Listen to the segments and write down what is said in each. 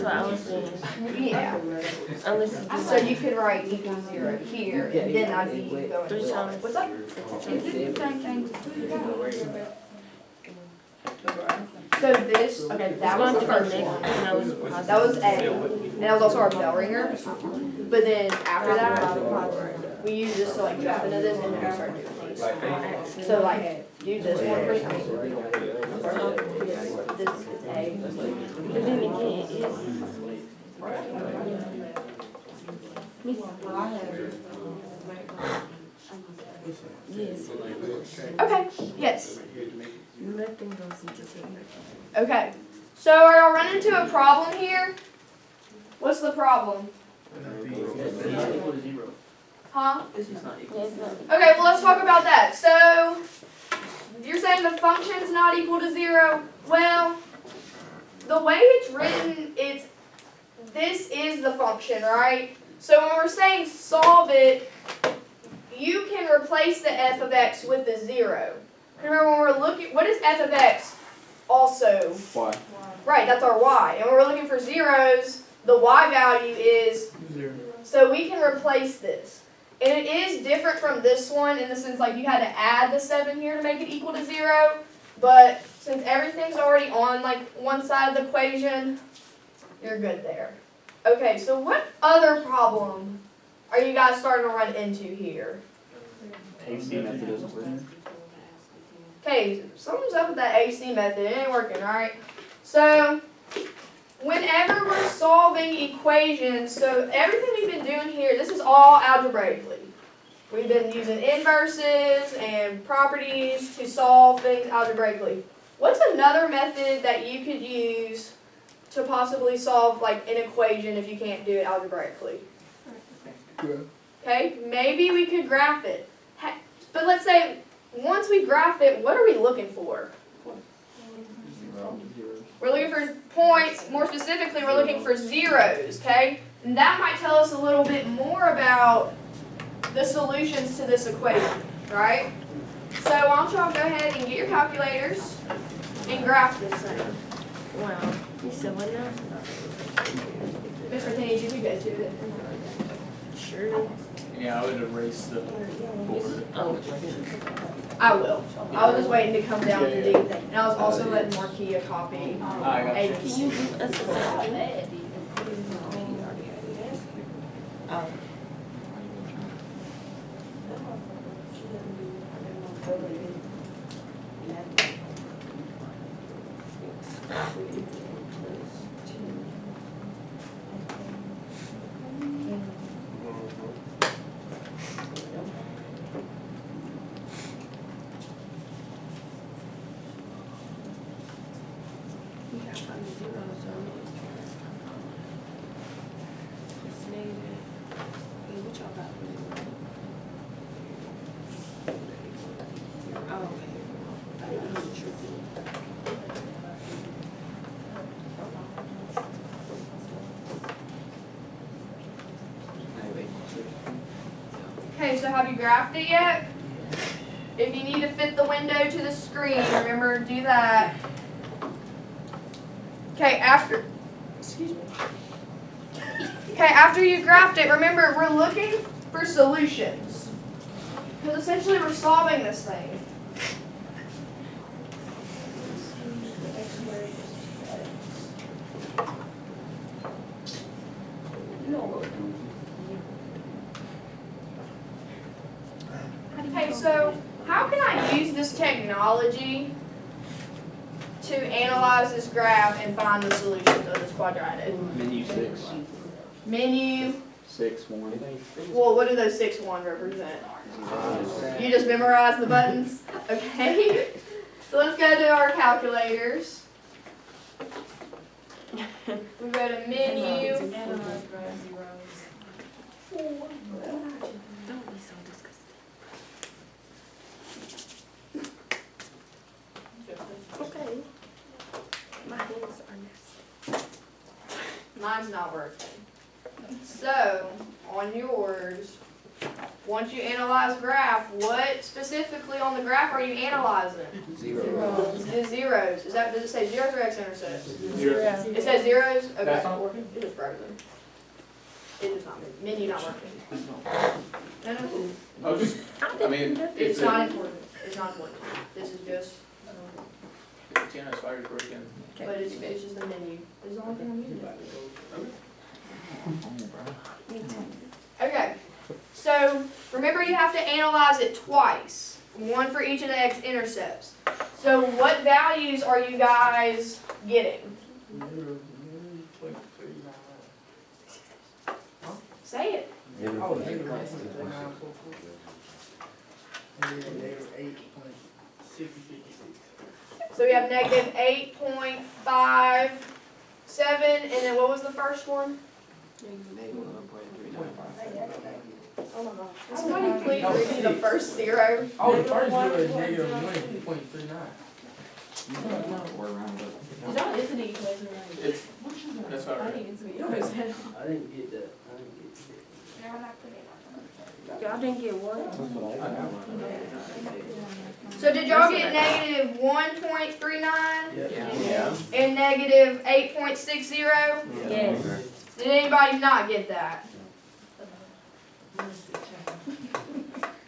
what I was saying. Yeah. Unless you do So you could write equals 0 here, and then I'd be going 3 times. What's up? Is it the same thing? So this, okay, that was the first one. That was That was A, and that was also our bell ringer. But then after that, we use this to like jump into this and then we start doing these. So like, do this one first. This is A. But then again, it's... Yes. Okay, yes. Nothing goes into technical. Okay. So are y'all running into a problem here? What's the problem? Huh? Yes, no. Okay, well let's talk about that. So, you're saying the function's not equal to 0? Well, the way it's written, this is the function, right? So when we're saying solve it, you can replace the f of x with the 0. Remember when we're looking, what is f of x also? Y. Right, that's our y. And when we're looking for zeros, the y value is 0. So we can replace this. And it is different from this one in the sense like you had to add the 7 here to make it equal to 0. But since everything's already on like one side of the equation, you're good there. Okay, so what other problem are you guys starting to run into here? AC method isn't working. Okay, something's up with that AC method. It ain't working, right? So, whenever we're solving equations, so everything we've been doing here, this is all algebraically. We've been using inverses and properties to solve things algebraically. What's another method that you could use to possibly solve like an equation if you can't do it algebraically? Okay, maybe we could graph it. But let's say once we graph it, what are we looking for? We're looking for points. More specifically, we're looking for zeros, okay? And that might tell us a little bit more about the solutions to this equation, right? So why don't y'all go ahead and get your calculators and graph this thing. Wow. You said what now? Mr. Kenny, did you go to it? Sure. Yeah, I would erase the board. Oh. I will. I was just waiting to come down to do that. And I was also letting Marquia copy I got you. Can you give us a second? Oh. Okay, so have you graphed it yet? If you need to fit the window to the screen, remember to do that. Okay, excuse me. Okay, after you graphed it, remember we're looking for solutions. Because essentially we're solving this thing. Okay, so how can I use this technology to analyze this graph and find the solutions of this quadratic? Menu 6. Menu, 6, 1. well, what do those 6, 1 represent? You just memorize the buttons? Okay. So let's go to our calculators. We go to menu. Don't be so disgusting. Okay. My hands are nasty. Mine's not working. So, on yours, Once you analyze graph, what specifically on the graph are you analyzing? Zero. The zeros. Does it say zeros or x-intercepts? Zero. It says zeros? Okay. That's not working? It is frozen. It is not, menu not working. No, no, I'll just, I mean, it's not important. It's not important. This is just, Tina's fire's working. but it's just the menu. This is the only thing I'm using it for. Okay, so remember you have to analyze it twice, one for each of the x-intercepts. So what values are you guys getting? Say it. Oh, negative 8.656. So we have negative 8.57, and then what was the first one? Oh my gosh. Somebody please read me the first zero. Oh, the first zero is negative 1.39. It's an equation, It's, that's not right. I didn't get that. Y'all didn't get what? So did y'all get negative 1.39 Yeah. and negative 8.60? Yes. Did anybody not get that?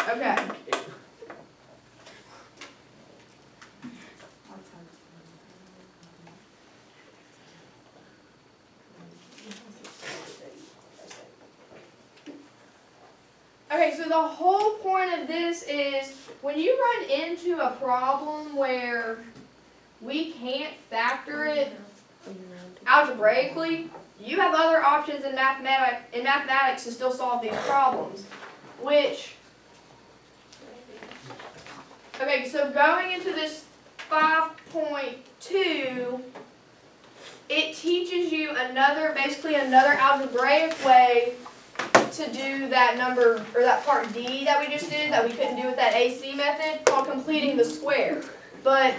Okay. Okay, so the whole point of this is when you run into a problem where we can't factor it algebraically, you have other options in mathematics to still solve these problems, which, okay, so going into this 5.2, it teaches you basically another algebraic way to do that number, or that part D that we just did, that we couldn't do with that AC method, called completing the square. But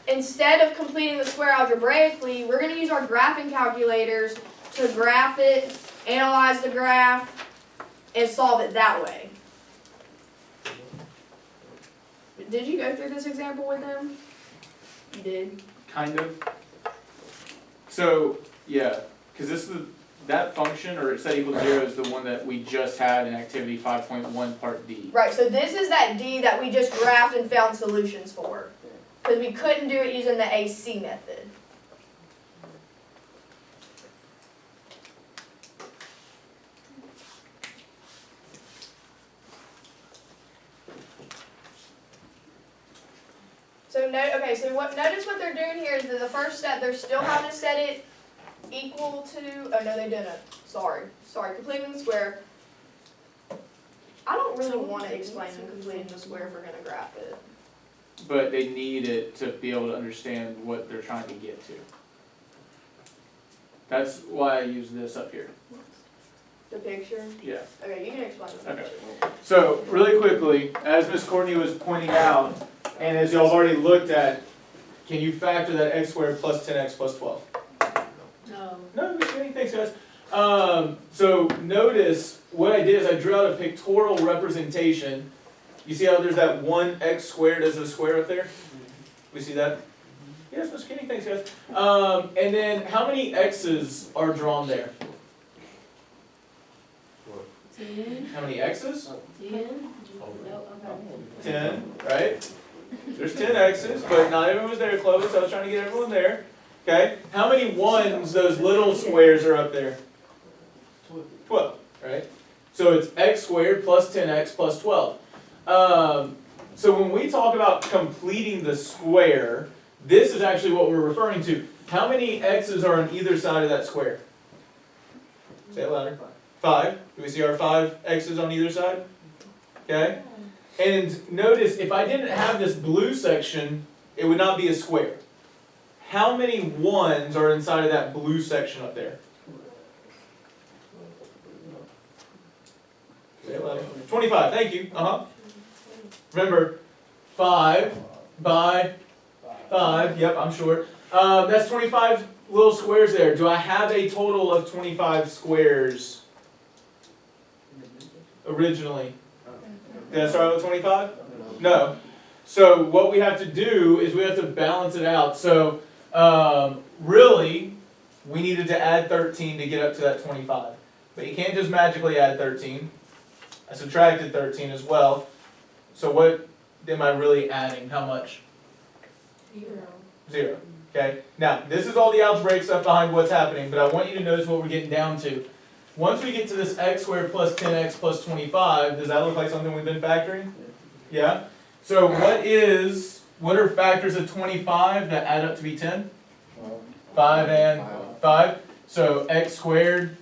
instead of completing the square algebraically, we're going to use our graphing calculators to graph it, analyze the graph, and solve it that way. Did you go through this example with them? You did. Kind of. So, yeah, because this is that function, or set equals 0, is the one that we just had in activity 5.1 part D. Right, so this is that D that we just graphed and found solutions for. Because we couldn't do it using the AC method. So notice what they're doing here is that the first step, they're still having to set it equal to, oh no they didn't, sorry, completing the square. I don't really want to explain completing the square if we're going to graph it. But they need it to be able to understand what they're trying to get to. That's why I use this up here. The picture? Yeah. Okay, you can explain the Okay. picture. So, really quickly, as Ms. Courtney was pointing out, and as y'all have already looked at, can you factor that x squared plus 10x plus 12? No. No, Ms. Courtney, thanks guys. So notice what I did is I drew out a pictorial representation. You see how there's that 1x squared as a square up there? We see that? Yes, Ms. Kinney, thanks guys. And then how many x's are drawn there? 10. How many x's? 10. 10, right? There's 10 x's, but not everyone was there, Clovis. I was trying to get everyone there. Okay? How many ones, those little squares, are up there? 12, right? So it's x squared plus 10x plus 12. So when we talk about completing the square, this is actually what we're referring to. How many x's are on either side of that square? Say it louder. 5. Do we see our 5 x's on either side? Okay? And notice, if I didn't have this blue section, it would not be a square. How many 1s are inside of that blue section up there? Say it louder. 25, thank you. Remember, 5 by 5, yep, I'm short. That's 25 little squares there. Do I have a total of 25 squares originally? Did I start with 25? No. So what we have to do is we have to balance it out. So really, we needed to add 13 to get up to that 25. But you can't just magically add 13. I subtracted 13 as well. So what am I really adding? How much? 0. Okay. Now, this is all the algebraic stuff behind what's happening, but I want you to notice what we're getting down to. Once we get to this x squared plus 10x plus 25, does that look like something we've been factoring? Yeah? So what are factors of 25 that add up to be 10? 5 and 5. So x squared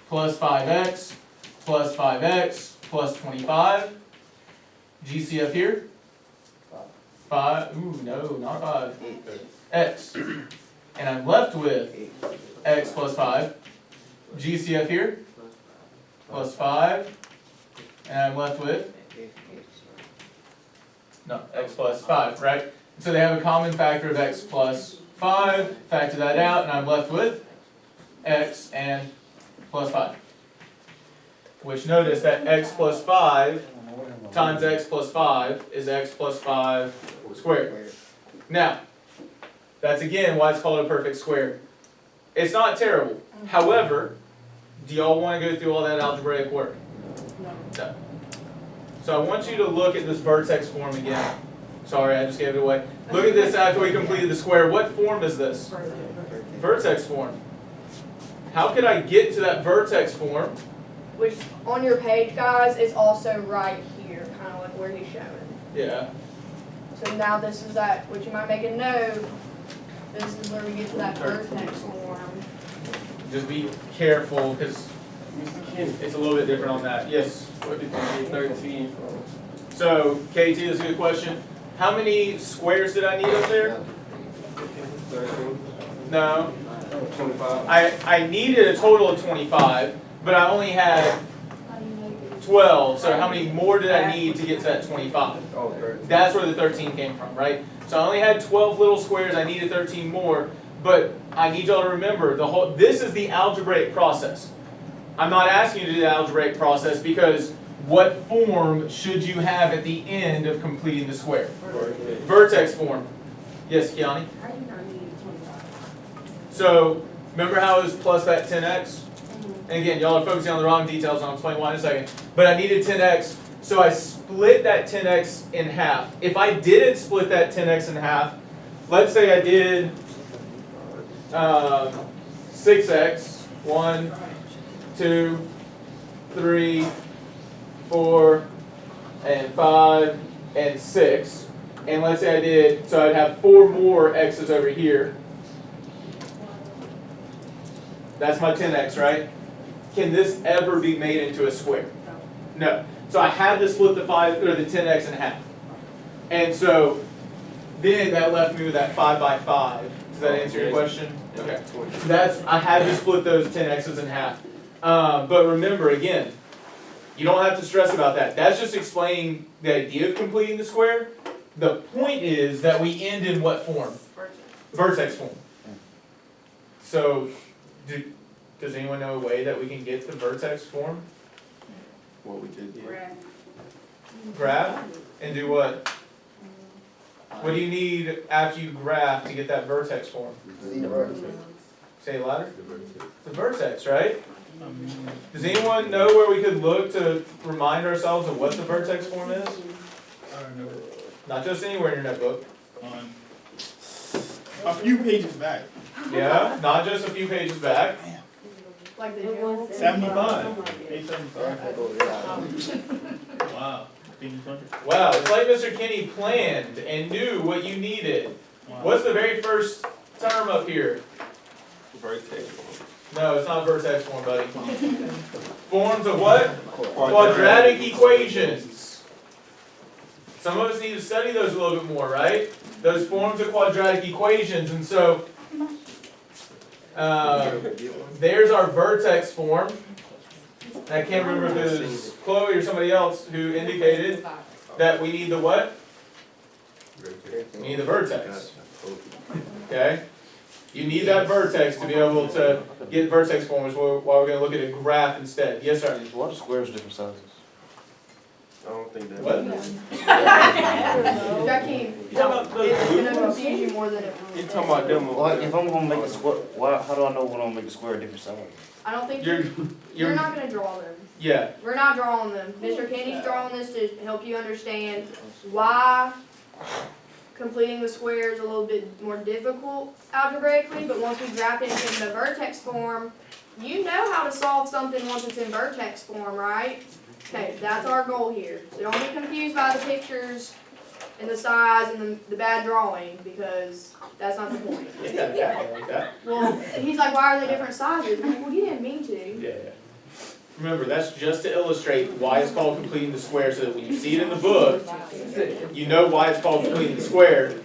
plus 5x plus 5x plus 25. GCF here? 5. Ooh, no, not 5. X. And I'm left with x plus 5. GCF here? Plus 5. And I'm left with? No, x plus 5, right? So they have a common factor of x plus 5. Factor that out, and I'm left with x and plus 5. Which notice that x plus 5 times x plus 5 is x plus 5 squared. Now, that's again why it's called a perfect square. It's not terrible. However, do y'all want to go through all that algebraic work? No. So I want you to look at this vertex form again. Sorry, I just gave it away. Look at this after we completed the square. What form is this? Vertex form. How could I get to that vertex form? Which on your page, guys, is also right here, kind of like where he's showing. Yeah. So now this is that, which you might make a note. This is where we get to that vertex form. Just be careful because it's a little bit different on that. Yes. What did you get 13 from? So, KT, that's a good question. How many squares did I need up there? 13? No. 25? I needed a total of 25, but I only had 12. So how many more did I need to get to that 25? Oh, 13. That's where the 13 came from, right? So I only had 12 little squares. I needed 13 more, but I need y'all to remember this is the algebraic process. I'm not asking you to do the algebraic process because what form should you have at the end of completing the square? Vertex form. Yes, Kiani? So remember how it was plus that 10x? And again, y'all are focusing on the wrong details, and I'll explain why in a second. But I needed 10x, so I split that 10x in half. If I didn't split that 10x in half, let's say I did 6x, 1, 2, 3, 4, and 5, and 6. And let's say I did, so I'd have 4 more x's over here. That's my 10x, right? Can this ever be made into a square? No. So I had to split the 10x in half. And so then that left me with that 5 by 5. Does that answer your question? Okay. So I had to split those 10x's in half. But remember, again, you don't have to stress about that. That's just explaining the idea of completing the square. The point is that we end in what form? Vertex form. So, does anyone know a way that we can get the vertex form? What we did here. Graph? And do what? What do you need after you graph to get that vertex form? Say it louder. The vertex, right? Does anyone know where we could look to remind ourselves of what the vertex form is? Not just anywhere in your notebook. A few pages back. Yeah, not just a few pages back. Like the general. 75. Page 75. Wow. Wow, it's like Mr. Kinney planned and knew what you needed. What's the very first term up here? Vertex. No, it's not vertex form, buddy. Forms of what? Quadratic equations. Some of us need to study those a little bit more, right? Those forms of quadratic equations. And so, there's our vertex form. I can't remember if it was Chloe or somebody else who indicated that we need the what? We need the vertex. Okay? You need that vertex to be able to get vertex form, which we're going to look at a graph instead. Yes, sir? What are squares different sizes? think that. What? Jackie, You talking about those it's blue gonna ones? confuse you more than it You will. talking about them? Well, if I'm gonna make a square, why, how do I know when I'm gonna make a square a different size? I don't think You're, you're you're, not gonna draw them. yeah, We're not drawing them. Mr. Kenny's drawing this to help you understand why completing the square is a little bit more difficult algebraically, but once we graph it in the vertex form, you know how to solve something once it's in vertex form, right? Okay, that's our goal here. So don't be confused by the pictures and the size and the bad drawing, because that's not the point. you got it like that. Well, he's like, why are they different sizes? I'm like, well, you didn't mean to. Yeah, yeah. Remember, that's just to illustrate why it's called completing the square, so that when you see it in the book, you know why it's called completing the square.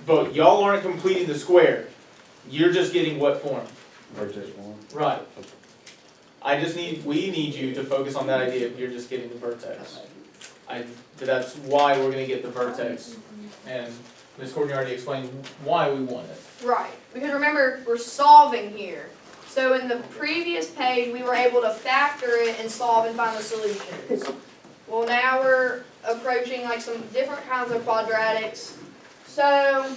But y'all aren't completing the square. You're just getting what form? Vertex one. Right. We need you to focus on that idea if you're just getting the vertex. But that's why we're gonna get the vertex. And Ms. Courtney already explained why we want it. Right, because remember, we're solving here. So in the previous page, we were able to factor it and solve and find the solutions. Well, now we're approaching like some different kinds of quadratics. So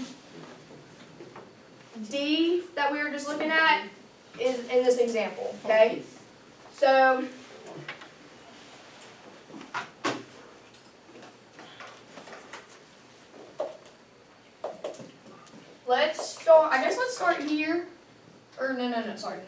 D that we were just looking at is in this example, okay? So let's start here. Or sorry.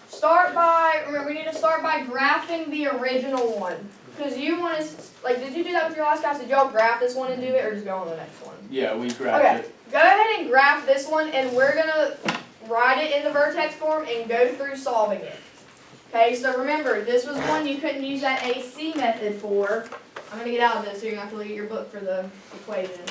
Start by, remember, we need to start by graphing the original one. Because you want to, like, did you do that with your last guys? Did y'all graph this one and do it, or just go on the next one? Yeah, we Okay, graphed it. go ahead and graph this one, and we're going to write it in the vertex form and go through solving it. Okay, so remember, this was one you couldn't use that AC method for. I'm going to get out of this, so you're going to have to look at your book for the equation.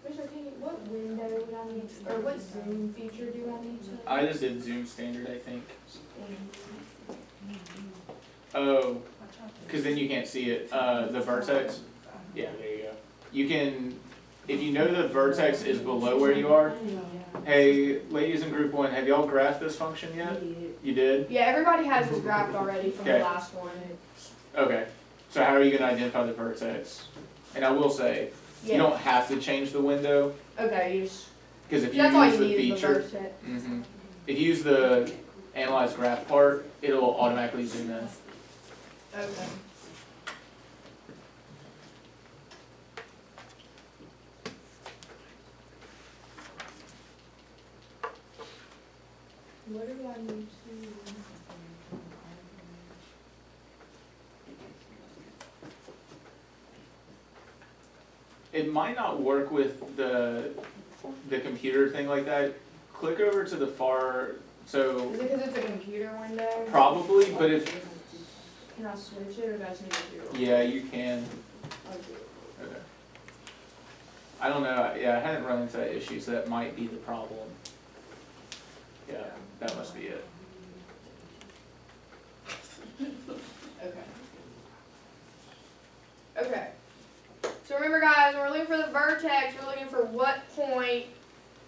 Mr. Kenny, what window would I need, or what zoom feature do I need to? I just did zoom standard, I think. Oh, because then you can't see it. The vertex. Yeah, there you go. You can, if you know the vertex is below where you are. Hey, ladies in group one, have y'all graphed this function yet? You did? Yeah, everybody has this graphed already from the Okay. last one. Okay. So how are you gonna identify the vertex? And I will say, you Yeah, don't have to change the window, okay, you just, because if you that's all use you the need is the feature, vertex. if you use the analyze graph part, it'll automatically zoom in. Okay. What do I need to? It might not work with the computer thing like that. Click over to the far, so Is it because it's a computer window? probably, but if, Can I switch it, or do I just need to do it? yeah, you can. I'll do it. Okay. I don't know, yeah, I hadn't run into that issue, so that might be the problem. Yeah, that must be it. Okay. Okay. So remember, guys, when we're looking for the vertex, we're looking for what point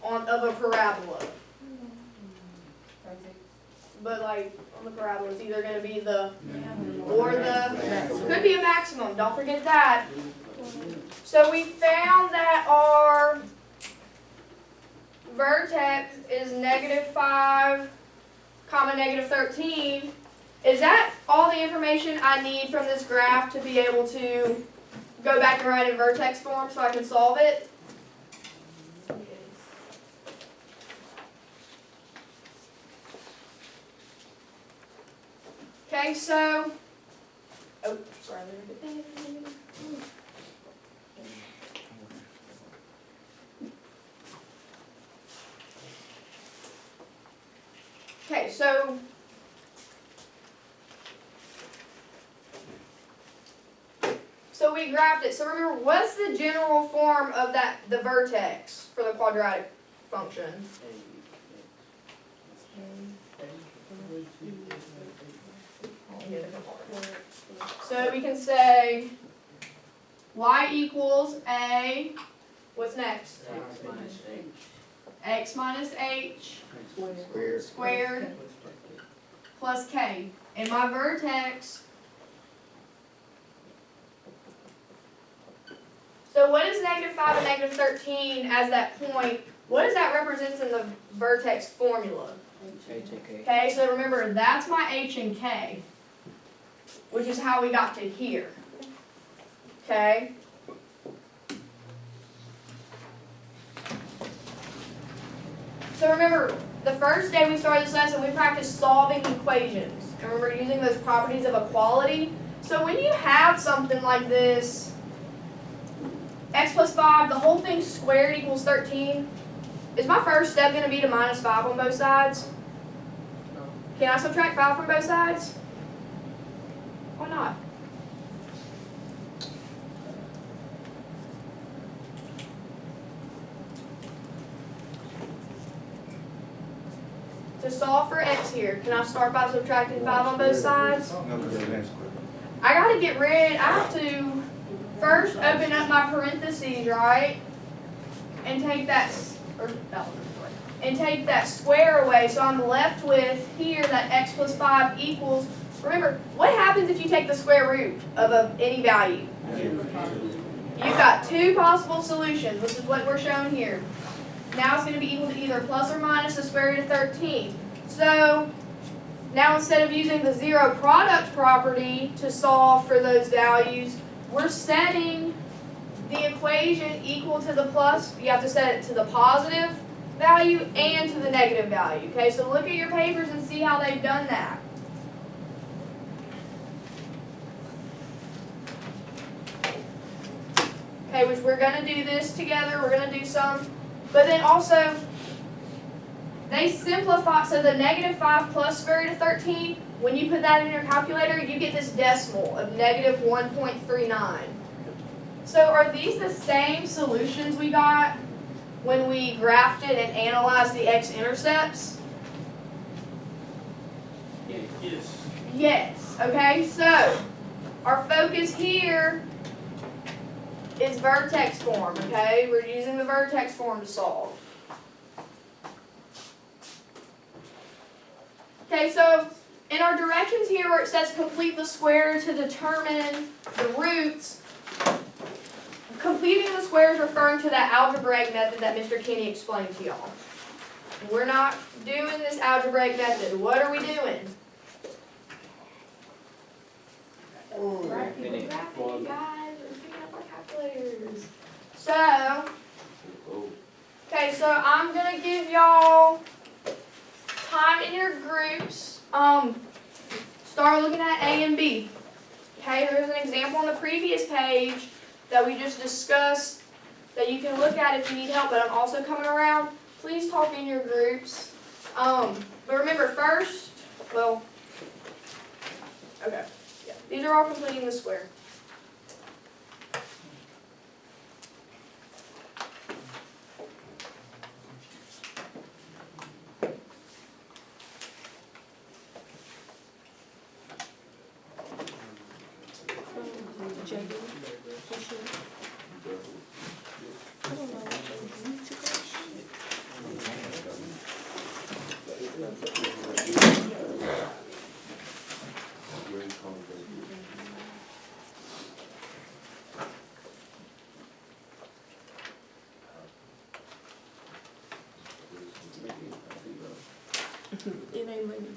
of a parabola. But like on the parabola, it's either going to be the or the could be a maximum. Don't forget that. So we found that our vertex is -5, -13. Is that all the information I need from this graph to be able to go back and write in vertex form so I can solve it? Okay, so, oh, sorry, let me get that. Okay, so we graphed it. So remember, what's the general form of the vertex for the quadratic function? So we can say y equals a, what's next? X minus h squared plus k. And my vertex, so what is negative 5 and negative 13 as that point? What does that represent in the vertex formula? Okay, so remember, that's my h and k, which is how we got to here. Okay? So remember, the first day we started this lesson, we practiced solving equations. And remember, using those properties of equality. So when you have something like this, x plus 5, the whole thing squared equals 13, is my first step going to be to minus 5 on both sides? Can I subtract 5 from both sides? Why not? To solve for x here, can I start by subtracting 5 on both sides? No, because they're next square. I gotta get rid, I have to first open up my parentheses, right? And take that, and take that square away, so I'm left with here that x plus 5 equals, remember, what happens if you take the square root of any value? You've got two possible solutions, which is what we're showing here. Now it's going to be equal to either plus or minus the square root of 13. So now instead of using the zero product property to solve for those values, we're setting the equation equal to the plus. You have to set it to the positive value and to the negative value. Okay, so look at your papers and see how they've done that. Okay, which we're going to do this together. We're going to do some. But then also, they simplify, so the negative 5 plus square root of 13, when you put that in your calculator, you get this decimal of negative 1.39. So are these the same solutions we got when we graphed it and analyzed the x-intercepts? Yes. Yes. Okay, so our focus here is vertex form, okay? We're using the vertex form to solve. Okay, so in our directions here where it says complete the square to determine the roots, completing the square is referring to that algebraic method that Mr. Kenny explained to y'all. We're not doing this algebraic method. What are we doing? Right, people graphing, guys. We're picking up our calculators. So, okay, so I'm going to give y'all time in your groups. Start looking at A and B. Okay, there's an example on the previous page that we just discussed that you can look at if you need help, but I'm also coming around. Please talk in your groups. But remember first, well, okay, yeah, these are all completing the square. It ain't letting me.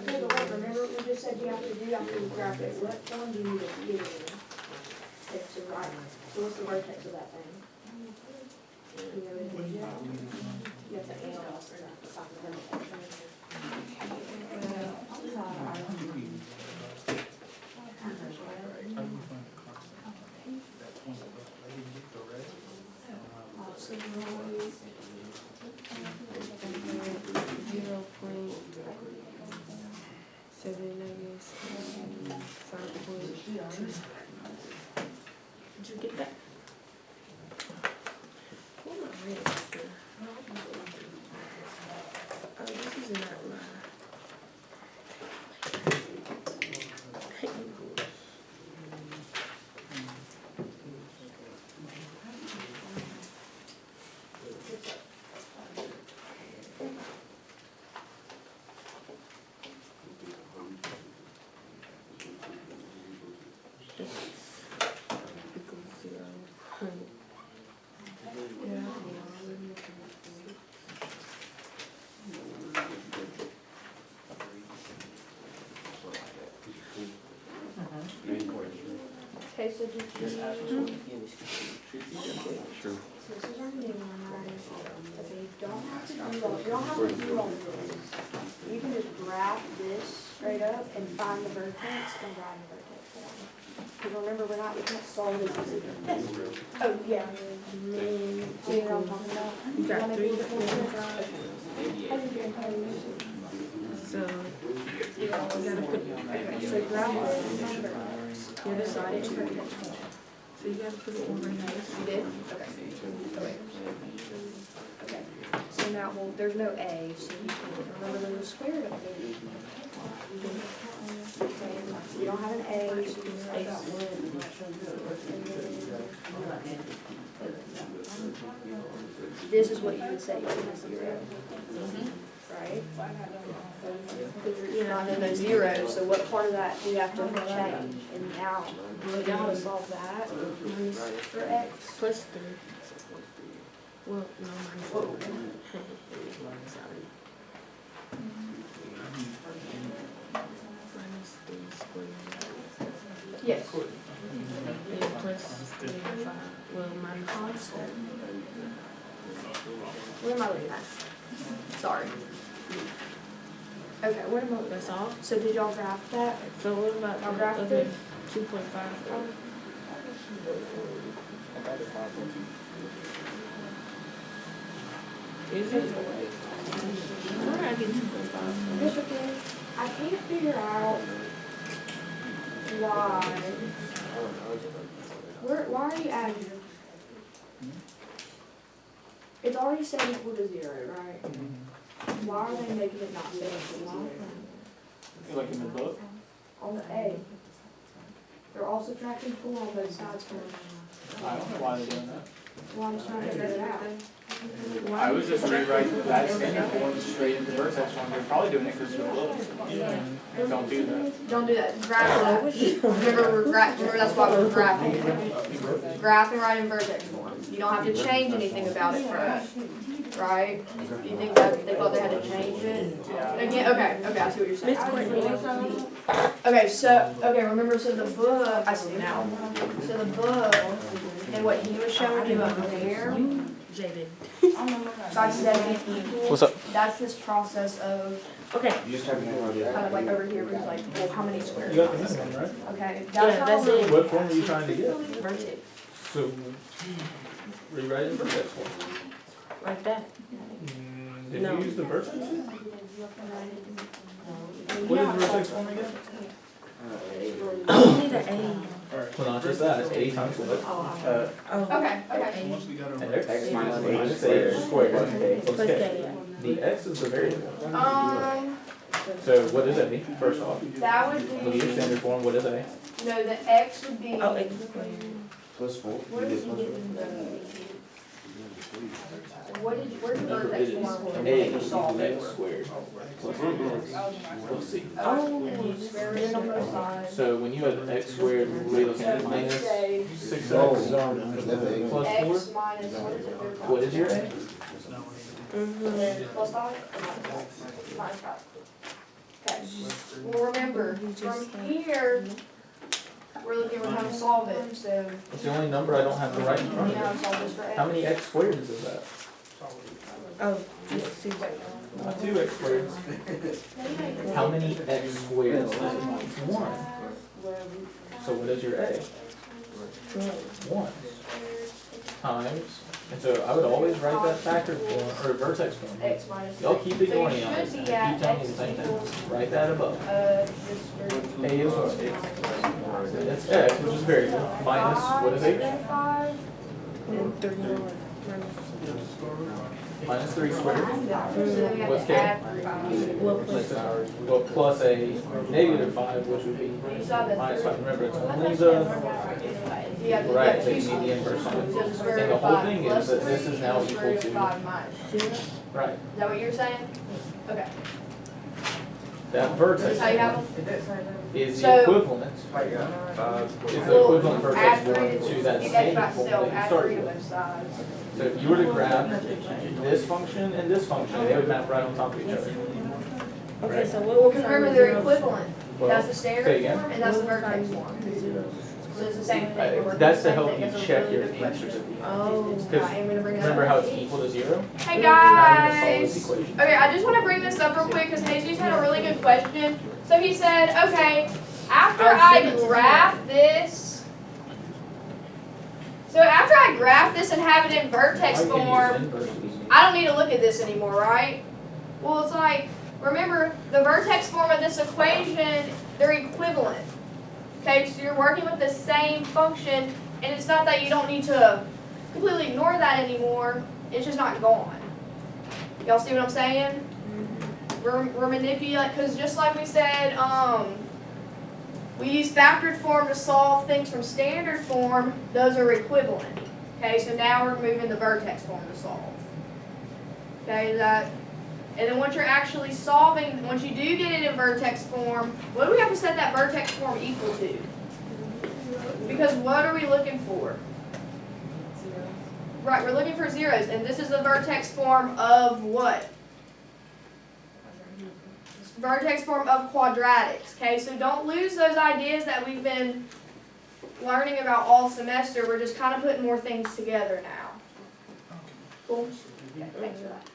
Okay, but wait, remember we just said you have to do after you graph it, what form do you need to get it in? It's to write, so what's the vertex of that thing? You know it yet? You have to analyze that to find the vertex. Did you get that? What am I reading? Oh, this is not mine. Okay, so did you? True. So this is our new one, right? Okay, you don't have to do all, you don't have to do all of this. You can just graph this straight up and find the vertex and write the vertex down. Because remember, we can't solve this easy. Oh, yeah. So you know what I'm talking about? You got Wanna three do the different vertex? So, you gotta put, So graph it and find the vertex. yeah, this side is vertex. So you gotta put it over here. You did? Okay. Oh, wait. Okay. So now, well, there's no A, so you can remember there's a square up there. Okay. You don't have an A, so you can write that one. This is what you would say, you have 0. Right? Because you're not in those zeros, so what part of that do you have to change? And now to solve that, for X. Plus 3. Well, no, minus 4. Sorry. Minus 3 squared. Yes. Yeah, plus 3 and 5. Well, minus 5. Where am I looking at? Sorry. Okay, what am I, That's all? so did y'all graph that? So what about I'll the graph other it. 2.5? Is it? Where did I get 2.5? It's okay. I can't figure out why. Why are you adding? It's already set equal to 0, right? Why are they making it not set equal to 0? Like in the book? On the A. They're all subtracting 4 on both sides from it. I don't know why they're doing that. Well, I'm just trying to figure it out. I was just rewriting that standard form straight into Vertex one. They're probably doing it because they're little. Don't do that. Don't do that. Graph that. Remember, remember that's why we're graphing. Graph and write in Vertex form. You don't have to change anything about it first. Right? You think that they thought they had to change it? Again, okay, I see what you're saying. Miss Courtney. Okay, remember, so the book, I see now. So the book, and what he was showing you up there, Jaden. by setting it equal. What's up? That's this process of, Okay. You just have more kind of like over here, where it's like, well, how many squares? You got the minimum, right? Okay, Yeah, that's that's how. it. What form are you trying to get? Vertex. So, rewrite it vertex form. Like that. Did No. you use the vertex? What is the vertex form again? I need an Well, not just that, it's A times what? A. Oh. Okay, okay. Once we got our. And X minus minus A A squared. Plus Okay. K. The X is the variable. So what is A, first off? that would Look at your be, standard form, what is A? no, the X would be. Oh, X squared. plus 4. Where did you get the? Where's the vertex form that you solve it? squared. Let's see. Oh, square root on both sides. So when you have X squared, what are you looking at, minus Say 6X Oh, plus 4? X minus, what is it? What is your A? And then plus 5? Minus 5. Okay. Well, remember, from here, we're looking at how to solve it, so It's the only number I don't have to write in front of now it. solve this for How x. many x squared is that? Oh, just see. Not 2x squared. How many x squared is it? It's 1. So what is your a? 1. Times, and so I would always write that factor form, or vertex form. X minus Y'all 3. keep ignoring So me on you this. should Keep be at telling me x the same equals, thing. Write that above. just A is what? It's x, which is variable, minus, what is h? 5. And 3 more. Minus 3 squared. So then we have What's to k? add 3. Well, plus Well, plus a negative 5, which would be You saw that. minus 5. Remember, it's only the, Yeah, the right, two they need the solutions. inverse of it. So the square And root the of whole 5 thing is plus that this 3 is now the square equal root of to, 5 minus 2. Is right, that what you're saying? Okay. that vertex That's how you have form them? is So- the equivalent, Five. is the Well, equivalent vertex add form 3 to that you standard got form still that you add started 3 to with. both sides. So if you were to grab this function and this function, they would map right on top of each other. Okay, so Well, what because remember they're equivalent. Well, That's the say standard again. form and that's the vertex form. So it's the same thing. We're working That's the to same help thing. you That's a check really your good answers question. at the end. Oh, Because I'm gonna bring that remember up. how it's equal to 0? Hey Now you're gonna solve guys! this equation. Okay, I just want to bring this up real quick because Jesus had a really good question. So he said, okay, after I graph this, so after I graph this and have it in vertex Why can't you use form, inverses? I don't need to look at this anymore, right? Well, it's like, remember, the vertex form of this equation, they're equivalent. Okay, so you're working with the same function, and it's not that you don't need to completely ignore that anymore, it's just not gone. Y'all see what I'm saying? We're manipulating, because just like we said, we use factored form to solve things from standard form, those are equivalent. Okay, so now we're moving the vertex form to solve. Okay, and then once you're actually solving, once you do get it in vertex form, what do we have to set that vertex form equal to? Because what are we looking for? Right, we're looking for zeros, and this is the vertex form of what? Vertex form of quadratics, okay? So don't lose those ideas that we've been learning about all semester. We're just kind of putting more things together now. Cool? Okay, thanks for that.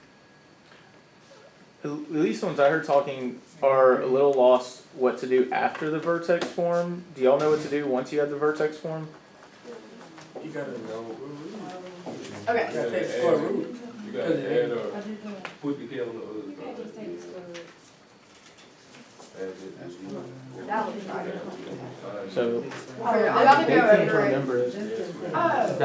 At least the ones I heard talking are a little lost what to do after the vertex form. Do y'all know what to do once you have the vertex form? You gotta know. Okay. You gotta take the square root. You gotta add up. Put the K on the other side. Add it. That looks right. So Okay, I'm about to the go big thing to over it. remember is Oh. that